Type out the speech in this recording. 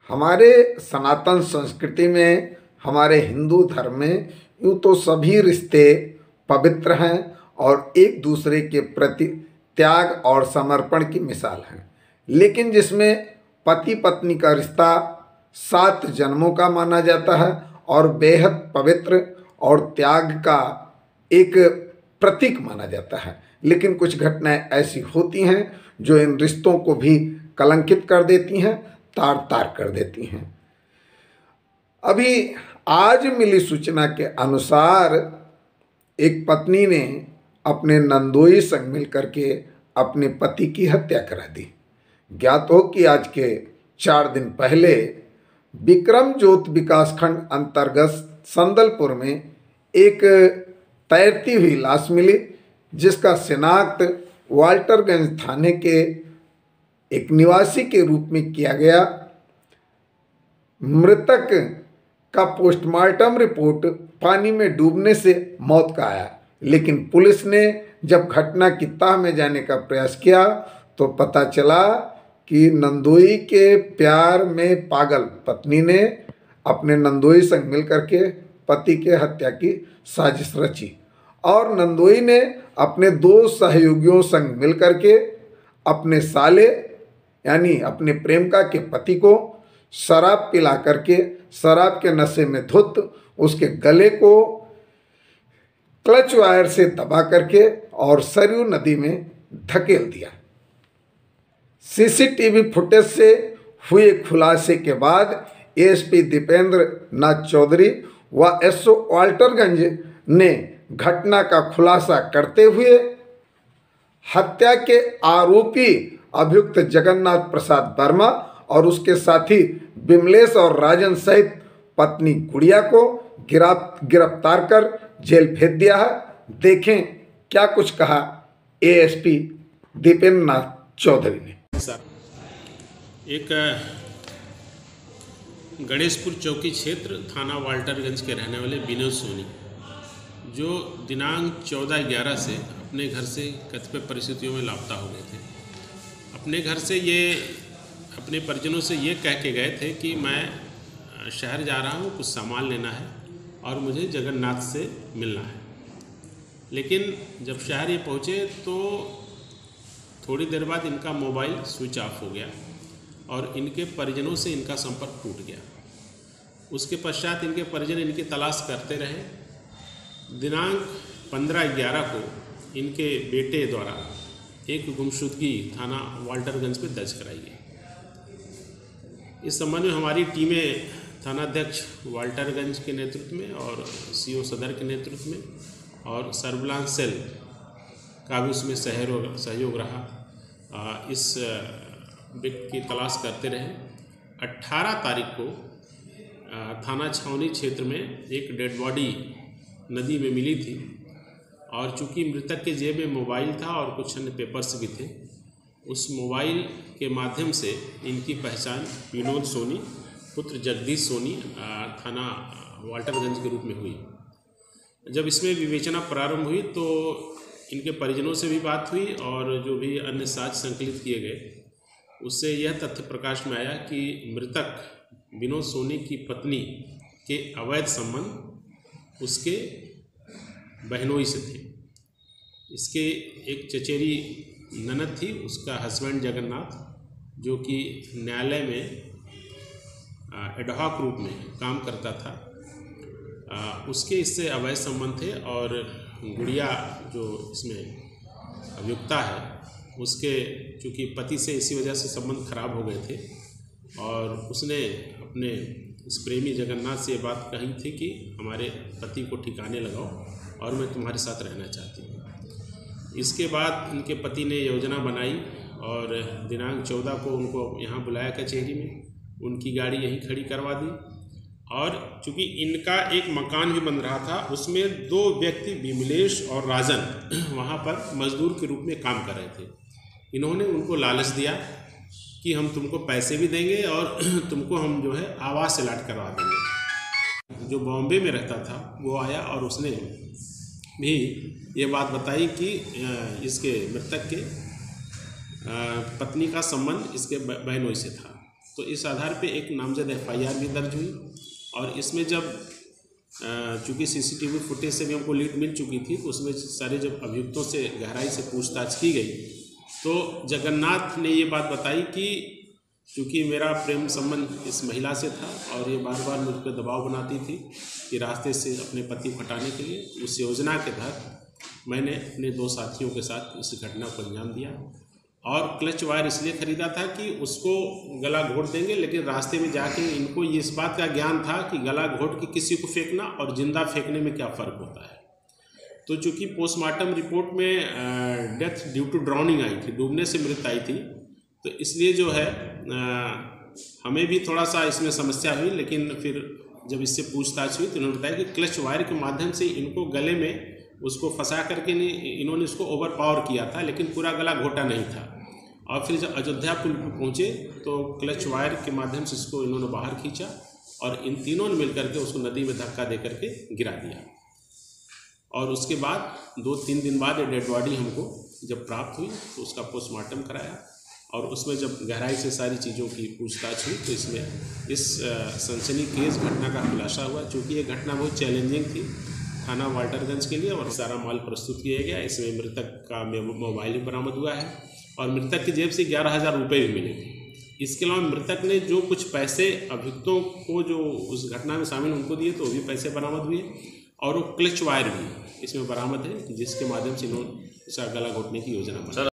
हमारे सनातन संस्कृति में, हमारे हिंदू धर्म में यूँ तो सभी रिश्ते पवित्र हैं और एक दूसरे के प्रति त्याग और समर्पण की मिसाल हैं। लेकिन जिसमें पति पत्नी का रिश्ता 7 जन्मों का माना जाता है और बेहद पवित्र और त्याग का एक प्रतीक माना जाता है, लेकिन कुछ घटनाएं ऐसी होती हैं जो इन रिश्तों को भी कलंकित कर देती हैं, तार तार कर देती हैं। अभी आज मिली सूचना के अनुसार एक पत्नी ने अपने नंदोई संग मिल करके अपने पति की हत्या करा दी। ज्ञात हो कि आज के 4 दिन पहले विक्रम ज्योत विकासखंड अंतर्गत संदलपुर में एक तैरती हुई लाश मिली, जिसका शिनाख्त वाल्टरगंज थाने के एक निवासी के रूप में किया गया। मृतक का पोस्टमार्टम रिपोर्ट पानी में डूबने से मौत का आया, लेकिन पुलिस ने जब घटना की तह में जाने का प्रयास किया तो पता चला कि नंदोई के प्यार में पागल पत्नी ने अपने नंदोई संग मिलकर के पति के हत्या की साजिश रची और नंदोई ने अपने 2 सहयोगियों संग मिलकर के अपने साले यानी अपने प्रेमिका के पति को शराब पिला करके शराब के नशे में धुत उसके गले को क्लच वायर से दबा करके और सरयू नदी में धकेल दिया। सीसीटीवी फुटेज से हुए खुलासे के बाद एएसपी दीपेंद्र नाथ चौधरी व एसओ वाल्टरगंज ने घटना का खुलासा करते हुए हत्या के आरोपी अभियुक्त जगन्नाथ प्रसाद वर्मा और उसके साथी विमलेश और राजन सहित पत्नी गुड़िया को गिरफ्तार कर जेल भेज दिया है। देखें क्या कुछ कहा एएसपी दीपेंद्र नाथ चौधरी ने। सर, एक गणेशपुर चौकी क्षेत्र थाना वाल्टरगंज के रहने वाले विनोद सोनी, जो दिनांक 14/11 से अपने घर से कतिपय परिस्थितियों में लापता हो गए थे। अपने घर से ये अपने परिजनों से ये कह के गए थे कि मैं शहर जा रहा हूँ, कुछ सामान लेना है और मुझे जगन्नाथ से मिलना है। लेकिन जब शहर ये पहुँचे तो थोड़ी देर बाद इनका मोबाइल स्विच ऑफ हो गया और इनके परिजनों से इनका संपर्क टूट गया। उसके पश्चात इनके परिजन इनकी तलाश करते रहे। दिनांक 15/11 को इनके बेटे द्वारा एक गुमशुदगी थाना वाल्टरगंज में दर्ज कराई गई। इस संबंध में हमारी टीमें थानाध्यक्ष वाल्टरगंज के नेतृत्व में और सीओ सदर के नेतृत्व में और सर्विलांस सेल का भी उसमें सहयोग रहा। इस व्यक्ति की तलाश करते रहे। 18 तारीख को थाना छावनी क्षेत्र में एक डेड बॉडी नदी में मिली थी और चूंकि मृतक के जेब में मोबाइल था और कुछ अन्य पेपर्स भी थे, उस मोबाइल के माध्यम से इनकी पहचान विनोद सोनी पुत्र जगदीश सोनी थाना वाल्टरगंज के रूप में हुई। जब इसमें विवेचना प्रारंभ हुई तो इनके परिजनों से भी बात हुई और जो भी अन्य साक्ष्य संकलित किए गए उससे यह तथ्य प्रकाश में आया कि मृतक विनोद सोनी की पत्नी के अवैध संबंध उसके बहनोई से थे। इसके एक चचेरी ननद थी, उसका हस्बैंड जगन्नाथ, जो कि न्यायालय में एडहॉक रूप में काम करता था, उसके इससे अवैध संबंध थे और गुड़िया जो इसमें अभियुक्ता है उसके चूँकि पति से इसी वजह से संबंध खराब हो गए थे और उसने अपने इस प्रेमी जगन्नाथ से ये बात कही थी कि हमारे पति को ठिकाने लगाओ और मैं तुम्हारे साथ रहना चाहती हूँ। इसके बाद इनके पति ने योजना बनाई और दिनांक 14 को उनको यहाँ बुलाया कचहरी में, उनकी गाड़ी यहीं खड़ी करवा दी और चूँकि इनका एक मकान भी बन रहा था, उसमें 2 व्यक्ति विमलेश और राजन वहाँ पर मजदूर के रूप में काम कर रहे थे। इन्होंने उनको लालच दिया कि हम तुमको पैसे भी देंगे और तुमको हम जो है आवास अलॉट करवा देंगे। जो बॉम्बे में रहता था वो आया और उसने भी ये बात बताई कि इसके मृतक के पत्नी का संबंध इसके बहनोई से था। तो इस आधार पे एक नामजद FIR भी दर्ज हुई। और इसमें जब चूँकि CCTV फुटेज से भी हमको लीड मिल चुकी थी, तो उसमें सारे जब अभियुक्तों से गहराई से पूछताछ की गई तो जगन्नाथ ने ये बात बताई कि चूँकि मेरा प्रेम संबंध इस महिला से था और ये बार बार मुझ पर दबाव बनाती थी कि रास्ते से अपने पति को हटाने के लिए, उस योजना के तहत मैंने अपने 2 साथियों के साथ इस घटना को अंजाम दिया। और क्लच वायर इसलिए ख़रीदा था कि उसको गला घोट देंगे, लेकिन रास्ते में जाके इनको ये इस बात का ज्ञान था कि गला घोट के किसी को फेंकना और ज़िंदा फेंकने में क्या फ़र्क होता है। तो चूँकि पोस्टमार्टम रिपोर्ट में डेथ ड्यू टू ड्राउनिंग आई थी, डूबने से मृत्यु आई थी, तो इसलिए जो है हमें भी थोड़ा सा इसमें समस्या हुई। लेकिन फिर जब इससे पूछताछ हुई तो इन्होंने बताया कि क्लच वायर के माध्यम से इनको गले में उसको फंसा करके इन्होंने उसको ओवर पावर किया था, लेकिन पूरा गला घोटा नहीं था। और फिर जब अयोध्या पुल पर पहुँचे तो क्लच वायर के माध्यम से इसको इन्होंने बाहर खींचा और इन तीनों ने मिल करके उसको नदी में धक्का दे करके गिरा दिया। और उसके बाद 2-3 दिन बाद ये डेड बॉडी हमको जब प्राप्त हुई तो उसका पोस्टमार्टम कराया और उसमें जब गहराई से सारी चीज़ों की पूछताछ हुई तो इसमें इस सनसनीखेज घटना का खुलासा हुआ। चूँकि ये घटना बहुत चैलेंजिंग थी थाना वाल्टरगंज के लिए और सारा माल प्रस्तुत किया गया। इसमें मृतक का मोबाइल भी बरामद हुआ है और मृतक की जेब से 11,000 रुपये भी मिले थे। इसके अलावा मृतक ने जो कुछ पैसे अभियुक्तों को जो उस घटना में शामिल उनको दिए तो वो भी पैसे बरामद हुए और वो क्लच वायर भी इसमें बरामद है, जिसके माध्यम से इन्होंने इसका गला घोटने की योजना बनाई।